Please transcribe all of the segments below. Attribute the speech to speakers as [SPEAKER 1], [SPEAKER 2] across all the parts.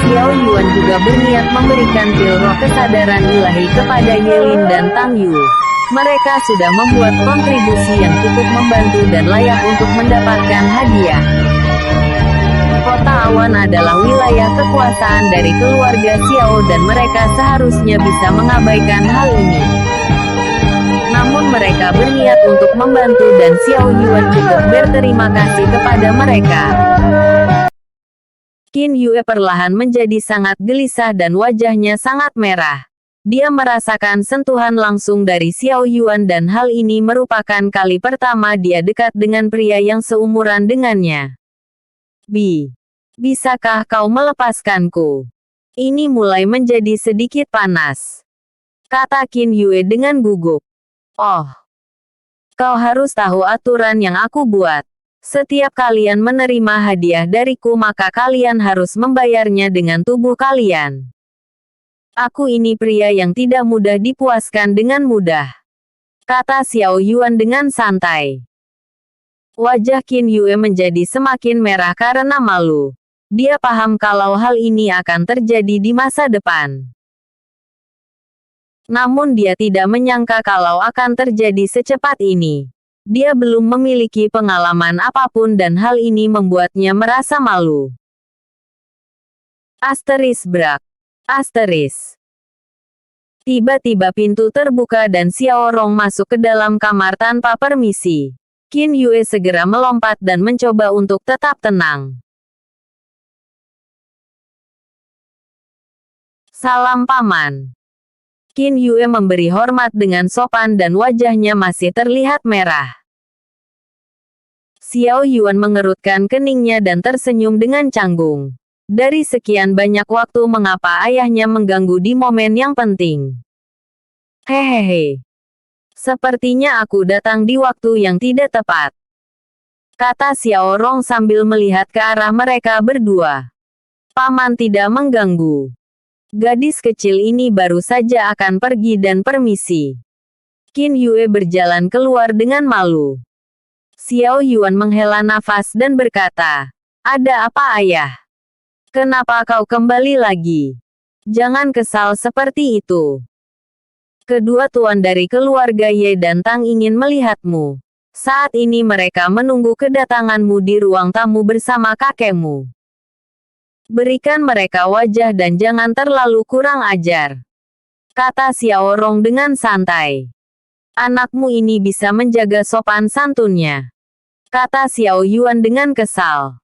[SPEAKER 1] Xiao Yuan juga berniat memberikan pil roh kesadaran ilahi kepada Yelin dan Tang Yu. Mereka sudah membuat kontribusi yang cukup membantu dan layak untuk mendapatkan hadiah. Kota Awan adalah wilayah kekuasaan dari keluarga Xiao dan mereka seharusnya bisa mengabaikan hal ini. Namun mereka berniat untuk membantu dan Xiao Yuan juga berterima kasih kepada mereka. Qin Yue perlahan menjadi sangat gelisah dan wajahnya sangat merah. Dia merasakan sentuhan langsung dari Xiao Yuan dan hal ini merupakan kali pertama dia dekat dengan pria yang seumuran dengannya. Bisakah kau melepaskanku? Ini mulai menjadi sedikit panas, kata Qin Yue dengan gugup. Oh, kau harus tahu aturan yang aku buat. Setiap kalian menerima hadiah dariku maka kalian harus membayarnya dengan tubuh kalian. Aku ini pria yang tidak mudah dipuaskan dengan mudah, kata Xiao Yuan dengan santai. Wajah Qin Yue menjadi semakin merah karena malu. Dia paham kalau hal ini akan terjadi di masa depan. Namun dia tidak menyangka kalau akan terjadi secepat ini. Dia belum memiliki pengalaman apapun dan hal ini membuatnya merasa malu. Brak. Tiba-tiba pintu terbuka dan Xiao Rong masuk ke dalam kamar tanpa permisi. Qin Yue segera melompat dan mencoba untuk tetap tenang. Salam paman. Qin Yue memberi hormat dengan sopan dan wajahnya masih terlihat merah. Xiao Yuan mengerutkan keningnya dan tersenyum dengan canggung. Dari sekian banyak waktu mengapa ayahnya mengganggu di momen yang penting? Hehehe. Sepertinya aku datang di waktu yang tidak tepat, kata Xiao Rong sambil melihat ke arah mereka berdua. Paman tidak mengganggu. Gadis kecil ini baru saja akan pergi dan permisi. Qin Yue berjalan keluar dengan malu. Xiao Yuan menghela nafas dan berkata, "Ada apa ayah? Kenapa kau kembali lagi? Jangan kesal seperti itu. Kedua tuan dari keluarga Ye dan Tang ingin melihatmu. Saat ini mereka menunggu kedatanganmu di ruang tamu bersama kakekmu. Berikan mereka wajah dan jangan terlalu kurang ajar," kata Xiao Rong dengan santai. "Anakmu ini bisa menjaga sopan santunnya," kata Xiao Yuan dengan kesal.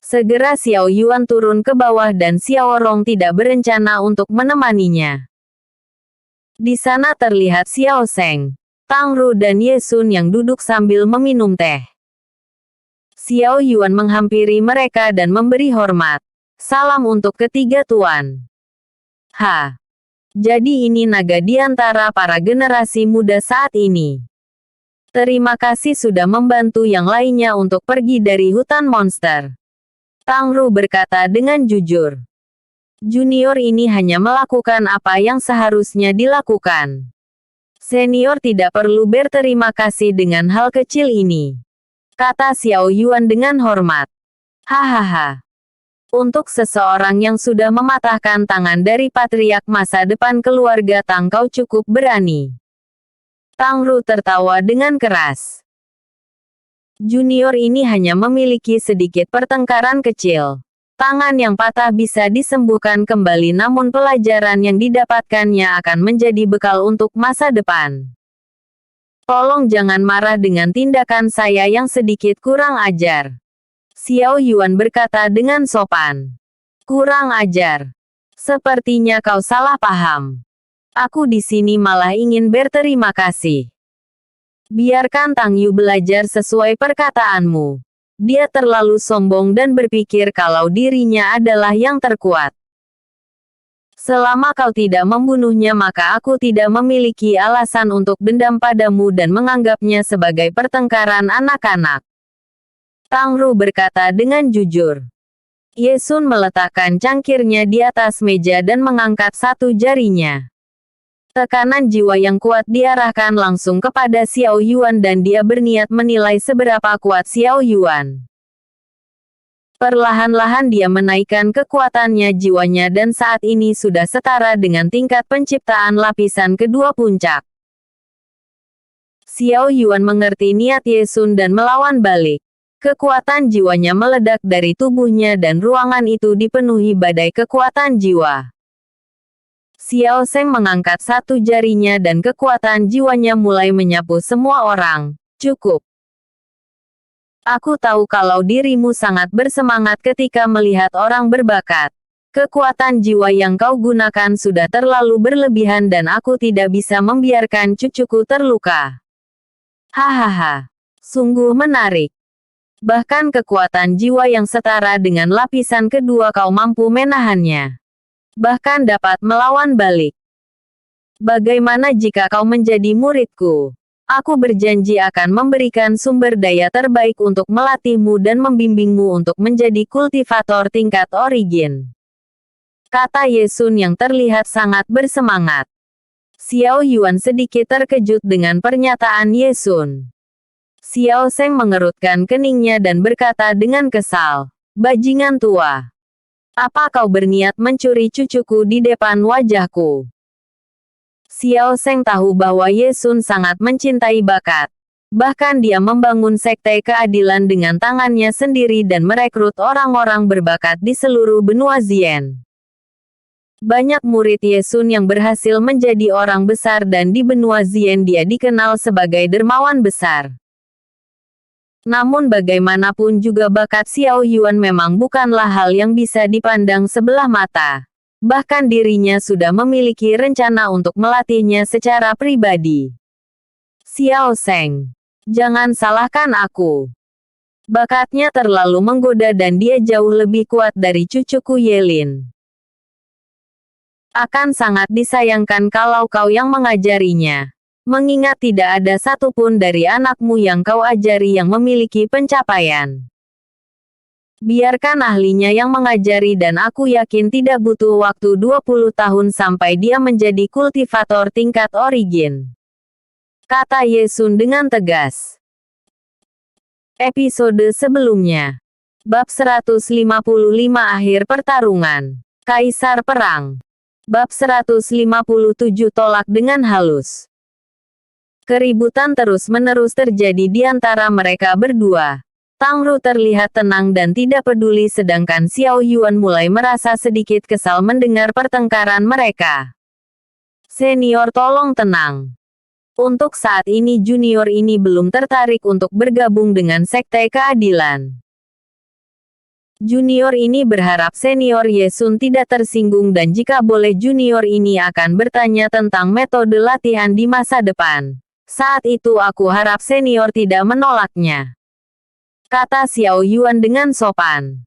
[SPEAKER 1] Segera Xiao Yuan turun ke bawah dan Xiao Rong tidak berencana untuk menemaninya. Di sana terlihat Xiao Sheng, Tang Ru dan Ye Sun yang duduk sambil meminum teh. Xiao Yuan menghampiri mereka dan memberi hormat. "Salam untuk ketiga tuan." Jadi ini naga di antara para generasi muda saat ini. Terima kasih sudah membantu yang lainnya untuk pergi dari hutan monster. Tang Ru berkata dengan jujur. Junior ini hanya melakukan apa yang seharusnya dilakukan. Senior tidak perlu berterima kasih dengan hal kecil ini, kata Xiao Yuan dengan hormat. Hahaha. Untuk seseorang yang sudah mematahkan tangan dari patriark masa depan keluarga Tang kau cukup berani. Tang Ru tertawa dengan keras. Junior ini hanya memiliki sedikit pertengkaran kecil. Tangan yang patah bisa disembuhkan kembali namun pelajaran yang didapatkannya akan menjadi bekal untuk masa depan. Tolong jangan marah dengan tindakan saya yang sedikit kurang ajar. Xiao Yuan berkata dengan sopan. Kurang ajar. Sepertinya kau salah paham. Aku di sini malah ingin berterima kasih. Biarkan Tang Yu belajar sesuai perkataanmu. Dia terlalu sombong dan berpikir kalau dirinya adalah yang terkuat. Selama kau tidak membunuhnya maka aku tidak memiliki alasan untuk dendam padamu dan menganggapnya sebagai pertengkaran anak-anak. Tang Ru berkata dengan jujur. Ye Sun meletakkan cangkirnya di atas meja dan mengangkat satu jarinya. Tekanan jiwa yang kuat diarahkan langsung kepada Xiao Yuan dan dia berniat menilai seberapa kuat Xiao Yuan. Perlahan-lahan dia menaikkan kekuatannya jiwanya dan saat ini sudah setara dengan tingkat penciptaan lapisan kedua puncak. Xiao Yuan mengerti niat Ye Sun dan melawan balik. Kekuatan jiwanya meledak dari tubuhnya dan ruangan itu dipenuhi badai kekuatan jiwa. Xiao Zheng mengangkat satu jarinya dan kekuatan jiwanya mulai menyapu semua orang. Cukup. Aku tahu kalau dirimu sangat bersemangat ketika melihat orang berbakat. Kekuatan jiwa yang kau gunakan sudah terlalu berlebihan dan aku tidak bisa membiarkan cucuku terluka. Hahaha. Sungguh menarik. Bahkan kekuatan jiwa yang setara dengan lapisan kedua kau mampu menahannya. Bahkan dapat melawan balik. Bagaimana jika kau menjadi muridku? Aku berjanji akan memberikan sumber daya terbaik untuk melatihmu dan membimbingmu untuk menjadi kultivator tingkat origin. Kata Ye Sun yang terlihat sangat bersemangat. Xiao Yuan sedikit terkejut dengan pernyataan Ye Sun. Xiao Zheng mengerutkan keningnya dan berkata dengan kesal, "Bajingan tua. Apa kau berniat mencuri cucuku di depan wajahku?" Xiao Zheng tahu bahwa Ye Sun sangat mencintai bakat. Bahkan dia membangun sekte keadilan dengan tangannya sendiri dan merekrut orang-orang berbakat di seluruh benua Zien. Banyak murid Ye Sun yang berhasil menjadi orang besar dan di benua Zien dia dikenal sebagai dermawan besar. Namun bagaimanapun juga bakat Xiao Yuan memang bukanlah hal yang bisa dipandang sebelah mata. Bahkan dirinya sudah memiliki rencana untuk melatihnya secara pribadi. Xiao Zheng, jangan salahkan aku. Bakatnya terlalu menggoda dan dia jauh lebih kuat dari cucuku Yelin. Akan sangat disayangkan kalau kau yang mengajarinya. Mengingat tidak ada satupun dari anakmu yang kau ajari yang memiliki pencapaian. Biarkan ahlinya yang mengajari dan aku yakin tidak butuh waktu 20 tahun sampai dia menjadi kultivator tingkat origin. Kata Ye Sun dengan tegas. Episode sebelumnya. Bab 155 Akhir Pertarungan. Kaisar Perang. Bab 157 Tolak dengan halus. Keributan terus-menerus terjadi di antara mereka berdua. Tang Ru terlihat tenang dan tidak peduli sedangkan Xiao Yuan mulai merasa sedikit kesal mendengar pertengkaran mereka. Senior tolong tenang. Untuk saat ini junior ini belum tertarik untuk bergabung dengan Sekte Keadilan. Junior ini berharap senior Ye Sun tidak tersinggung dan jika boleh junior ini akan bertanya tentang metode latihan di masa depan. Saat itu aku harap senior tidak menolaknya. Kata Xiao Yuan dengan sopan.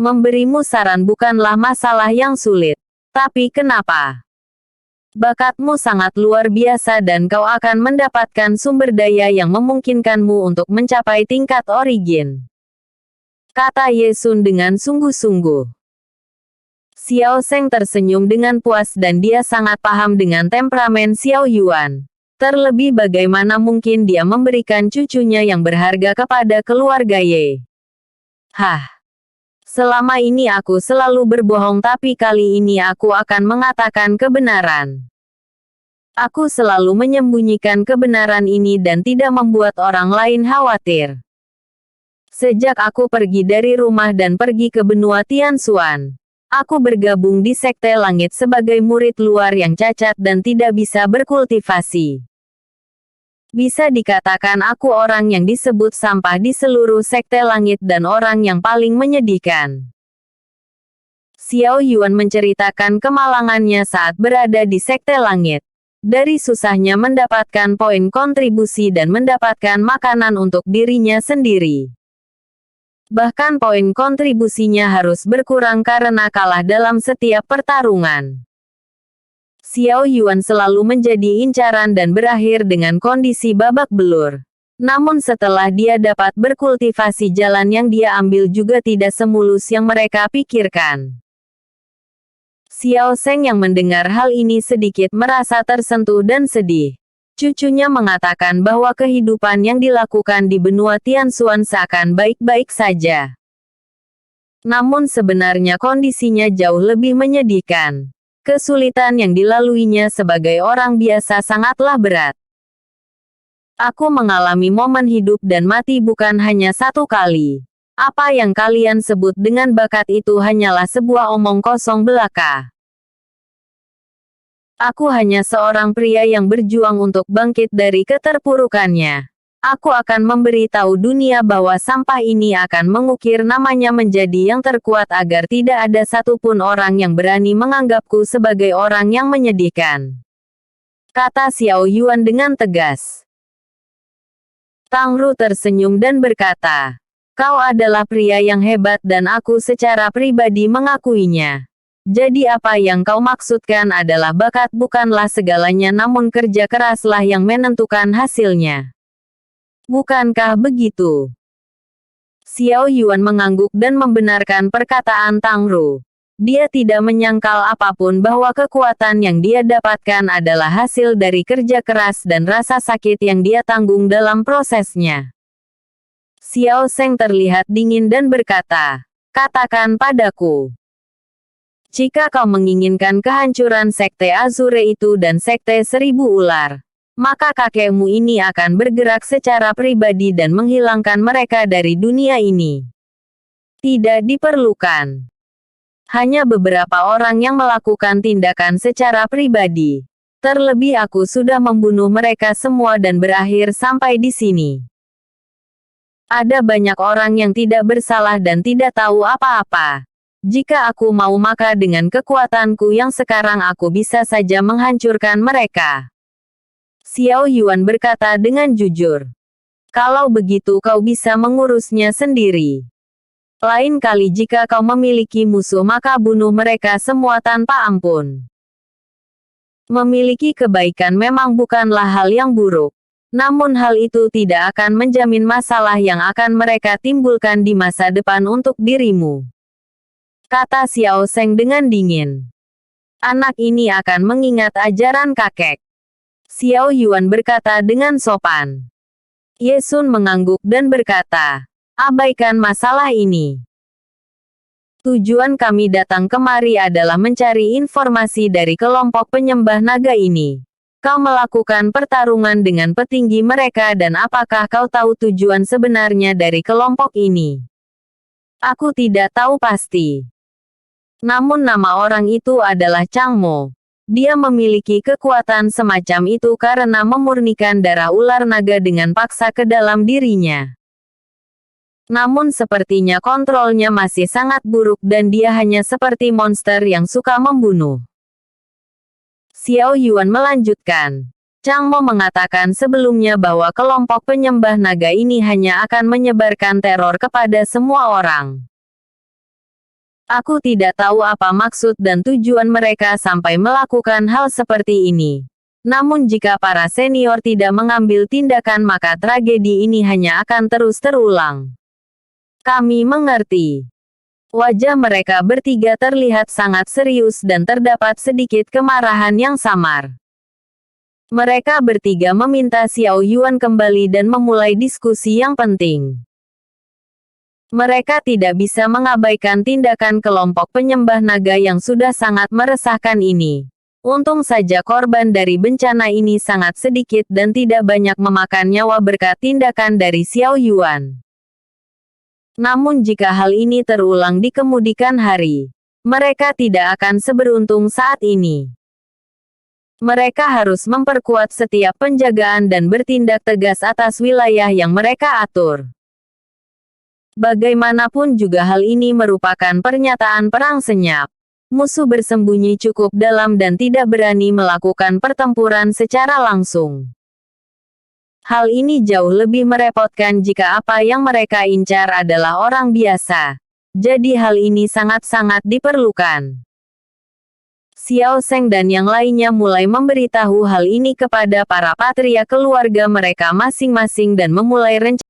[SPEAKER 1] Memberimu saran bukanlah masalah yang sulit. Tapi kenapa? Bakatmu sangat luar biasa dan kau akan mendapatkan sumber daya yang memungkinkanmu untuk mencapai tingkat origin. Kata Ye Sun dengan sungguh-sungguh. Xiao Zheng tersenyum dengan puas dan dia sangat paham dengan temperamen Xiao Yuan. Terlebih bagaimana mungkin dia memberikan cucunya yang berharga kepada keluarga Ye. Selama ini aku selalu berbohong tapi kali ini aku akan mengatakan kebenaran. Aku selalu menyembunyikan kebenaran ini dan tidak membuat orang lain khawatir. Sejak aku pergi dari rumah dan pergi ke benua Tianxuan, aku bergabung di Sekte Langit sebagai murid luar yang cacat dan tidak bisa berkultivasi. Bisa dikatakan aku orang yang disebut sampah di seluruh Sekte Langit dan orang yang paling menyedihkan. Xiao Yuan menceritakan kemalangannya saat berada di Sekte Langit. Dari susahnya mendapatkan poin kontribusi dan mendapatkan makanan untuk dirinya sendiri. Bahkan poin kontribusinya harus berkurang karena kalah dalam setiap pertarungan. Xiao Yuan selalu menjadi incaran dan berakhir dengan kondisi babak belur. Namun setelah dia dapat berkultivasi jalan yang dia ambil juga tidak semulus yang mereka pikirkan. Xiao Zheng yang mendengar hal ini sedikit merasa tersentuh dan sedih. Cucunya mengatakan bahwa kehidupan yang dilakukan di benua Tianxuan seakan baik-baik saja. Namun sebenarnya kondisinya jauh lebih menyedihkan. Kesulitan yang dilaluinya sebagai orang biasa sangatlah berat. Aku mengalami momen hidup dan mati bukan hanya satu kali. Apa yang kalian sebut dengan bakat itu hanyalah sebuah omong kosong belaka. Aku hanya seorang pria yang berjuang untuk bangkit dari keterpurukannya. Aku akan memberi tahu dunia bahwa sampah ini akan mengukir namanya menjadi yang terkuat agar tidak ada satupun orang yang berani menganggapku sebagai orang yang menyedihkan. Kata Xiao Yuan dengan tegas. Tang Ru tersenyum dan berkata, "Kau adalah pria yang hebat dan aku secara pribadi mengakuinya. Jadi apa yang kau maksudkan adalah bakat bukanlah segalanya namun kerja keraslah yang menentukan hasilnya. Bukankah begitu?" Xiao Yuan mengangguk dan membenarkan perkataan Tang Ru. Dia tidak menyangkal apapun bahwa kekuatan yang dia dapatkan adalah hasil dari kerja keras dan rasa sakit yang dia tanggung dalam prosesnya. Xiao Zheng terlihat dingin dan berkata, "Katakan padaku. Jika kau menginginkan kehancuran Sekte Azure itu dan Sekte Seribu Ular, maka kakekmu ini akan bergerak secara pribadi dan menghilangkan mereka dari dunia ini. Tidak diperlukan hanya beberapa orang yang melakukan tindakan secara pribadi. Terlebih aku sudah membunuh mereka semua dan berakhir sampai di sini. Ada banyak orang yang tidak bersalah dan tidak tahu apa-apa. Jika aku mau maka dengan kekuatanku yang sekarang aku bisa saja menghancurkan mereka." Xiao Yuan berkata dengan jujur. "Kalau begitu kau bisa mengurusnya sendiri. Lain kali jika kau memiliki musuh maka bunuh mereka semua tanpa ampun." Memiliki kebaikan memang bukanlah hal yang buruk. Namun hal itu tidak akan menjamin masalah yang akan mereka timbulkan di masa depan untuk dirimu. Kata Xiao Zheng dengan dingin. "Anak ini akan mengingat ajaran kakek." Xiao Yuan berkata dengan sopan. Ye Sun mengangguk dan berkata, "Abaikan masalah ini. Tujuan kami datang kemari adalah mencari informasi dari kelompok penyembah naga ini. Kau melakukan pertarungan dengan petinggi mereka dan apakah kau tahu tujuan sebenarnya dari kelompok ini?" "Aku tidak tahu pasti. Namun nama orang itu adalah Chang Mo. Dia memiliki kekuatan semacam itu karena memurnikan darah ular naga dengan paksa ke dalam dirinya. Namun sepertinya kontrolnya masih sangat buruk dan dia hanya seperti monster yang suka membunuh." Xiao Yuan melanjutkan. Chang Mo mengatakan sebelumnya bahwa kelompok penyembah naga ini hanya akan menyebarkan teror kepada semua orang. Aku tidak tahu apa maksud dan tujuan mereka sampai melakukan hal seperti ini. Namun jika para senior tidak mengambil tindakan maka tragedi ini hanya akan terus terulang. Kami mengerti. Wajah mereka bertiga terlihat sangat serius dan terdapat sedikit kemarahan yang samar. Mereka bertiga meminta Xiao Yuan kembali dan memulai diskusi yang penting. Mereka tidak bisa mengabaikan tindakan kelompok penyembah naga yang sudah sangat meresahkan ini. Untung saja korban dari bencana ini sangat sedikit dan tidak banyak memakan nyawa berkat tindakan dari Xiao Yuan. Namun jika hal ini terulang di kemudian hari, mereka tidak akan seberuntung saat ini. Mereka harus memperkuat setiap penjagaan dan bertindak tegas atas wilayah yang mereka atur. Bagaimanapun juga hal ini merupakan pernyataan perang senyap. Musuh bersembunyi cukup dalam dan tidak berani melakukan pertempuran secara langsung. Hal ini jauh lebih merepotkan jika apa yang mereka incar adalah orang biasa. Jadi hal ini sangat-sangat diperlukan. Xiao Zheng dan yang lainnya mulai memberitahu hal ini kepada para patria keluarga mereka masing-masing dan memulai rencana